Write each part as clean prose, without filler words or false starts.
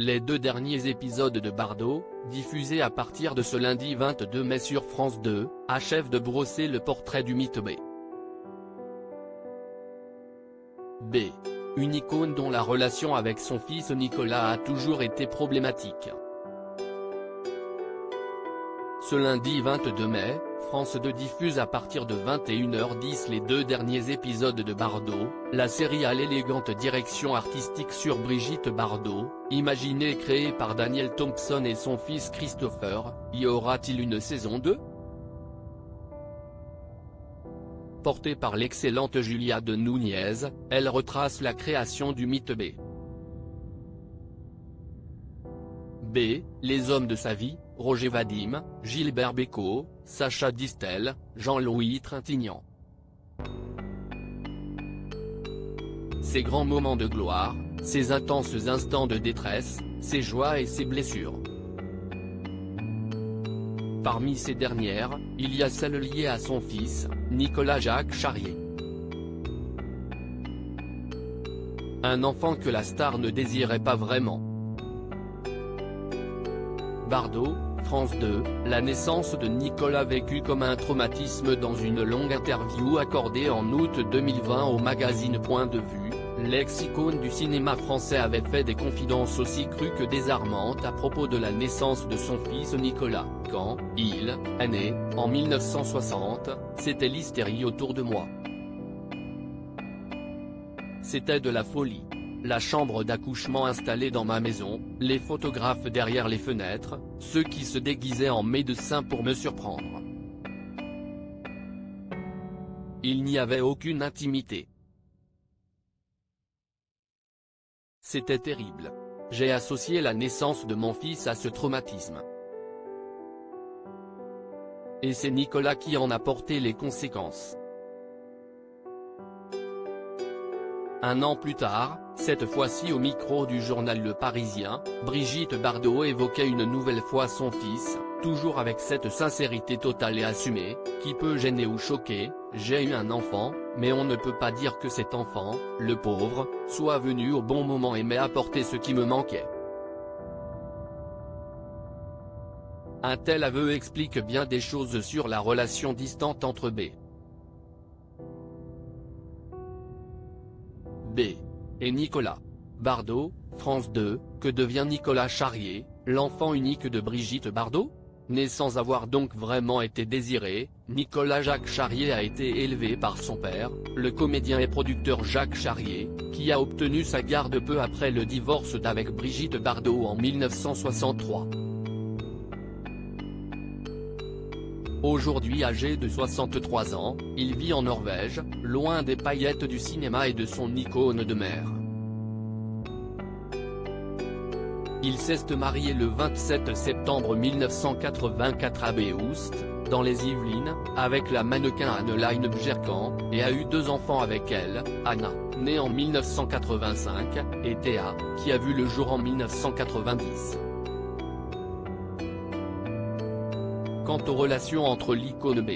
Les 2 derniers épisodes de Bardot, diffusés à partir de ce lundi 22 mai sur France 2, achèvent de brosser le portrait du mythe B. B. Une icône dont la relation avec son fils Nicolas a toujours été problématique. Ce lundi 22 mai, France 2 diffuse à partir de 21h10 les 2 derniers épisodes de Bardot, la série à l'élégante direction artistique sur Brigitte Bardot, imaginée et créée par Daniel Thompson et son fils Christopher. Y aura-t-il une saison 2 ? Portée par l'excellente Julia de Núñez, elle retrace la création du mythe B. B. Les hommes de sa vie, Roger Vadim, Gilbert Bécaud, Sacha Distel, Jean-Louis Trintignant. Ses grands moments de gloire, ses intenses instants de détresse, ses joies et ses blessures. Parmi ces dernières, il y a celle liée à son fils, Nicolas Jacques Charrier. Un enfant que la star ne désirait pas vraiment. Bardot, France 2, la naissance de Nicolas vécue comme un traumatisme. Dans une longue interview accordée en août 2020 au magazine Point de Vue, l'ex-icône du cinéma français avait fait des confidences aussi crues que désarmantes à propos de la naissance de son fils Nicolas. Quand il est né, en 1960, c'était l'hystérie autour de moi. C'était de la folie. La chambre d'accouchement installée dans ma maison, les photographes derrière les fenêtres, ceux qui se déguisaient en médecins pour me surprendre. Il n'y avait aucune intimité. C'était terrible. J'ai associé la naissance de mon fils à ce traumatisme. Et c'est Nicolas qui en a porté les conséquences. Un an plus tard, cette fois-ci au micro du journal Le Parisien, Brigitte Bardot évoquait une nouvelle fois son fils, toujours avec cette sincérité totale et assumée, qui peut gêner ou choquer. J'ai eu un enfant, mais on ne peut pas dire que cet enfant, le pauvre, soit venu au bon moment et m'ait apporté ce qui me manquait. Un tel aveu explique bien des choses sur la relation distante entre B. Et Nicolas. Bardot, France 2, que devient Nicolas Charrier, l'enfant unique de Brigitte Bardot ? Né sans avoir donc vraiment été désiré, Nicolas Jacques Charrier a été élevé par son père, le comédien et producteur Jacques Charrier, qui a obtenu sa garde peu après le divorce d'avec Brigitte Bardot en 1963. Aujourd'hui âgé de 63 ans, il vit en Norvège, loin des paillettes du cinéma et de son icône de mère. Il s'est marié le 27 septembre 1984 à Beoust, dans les Yvelines, avec la mannequin Anne-Line Bjerkan, et a eu 2 enfants avec elle, Anna, née en 1985, et Théa, qui a vu le jour en 1990. Quant aux relations entre l'icône B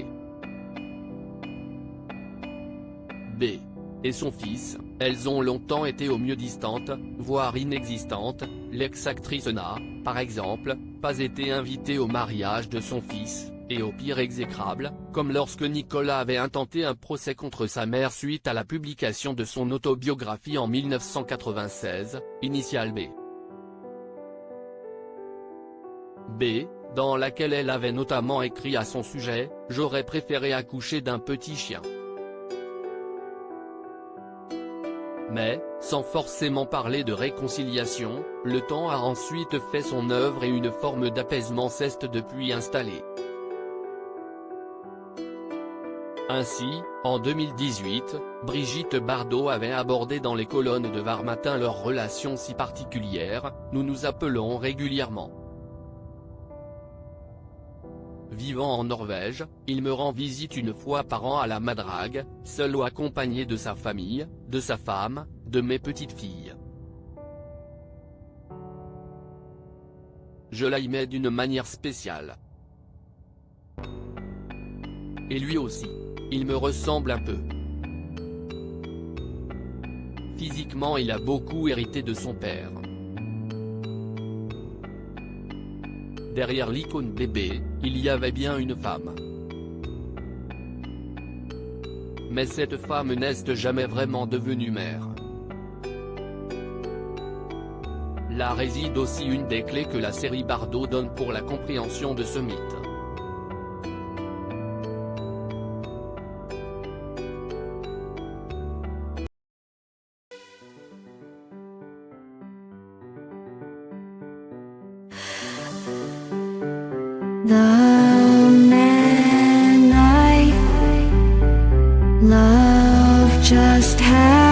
et son fils, elles ont longtemps été au mieux distantes, voire inexistantes. L'ex-actrice n'a, par exemple, pas été invitée au mariage de son fils, et au pire exécrable, comme lorsque Nicolas avait intenté un procès contre sa mère suite à la publication de son autobiographie en 1996, Initial B, dans laquelle elle avait notamment écrit à son sujet « J'aurais préféré accoucher d'un petit chien ». Mais, sans forcément parler de réconciliation, le temps a ensuite fait son œuvre et une forme d'apaisement s'est depuis installée. Ainsi, en 2018, Brigitte Bardot avait abordé dans les colonnes de Var Matin leur relation si particulière. Nous nous appelons régulièrement. Vivant en Norvège, il me rend visite une fois par an à la Madrague, seul ou accompagné de sa famille, de sa femme, de mes petites filles. Je l'aimais d'une manière spéciale. Et lui aussi. Il me ressemble un peu. Physiquement il a beaucoup hérité de son père. Derrière l'icône bébé, il y avait bien une femme. Mais cette femme n'est jamais vraiment devenue mère. Là réside aussi une des clés que la série Bardo donne pour la compréhension de ce mythe. The man I love just had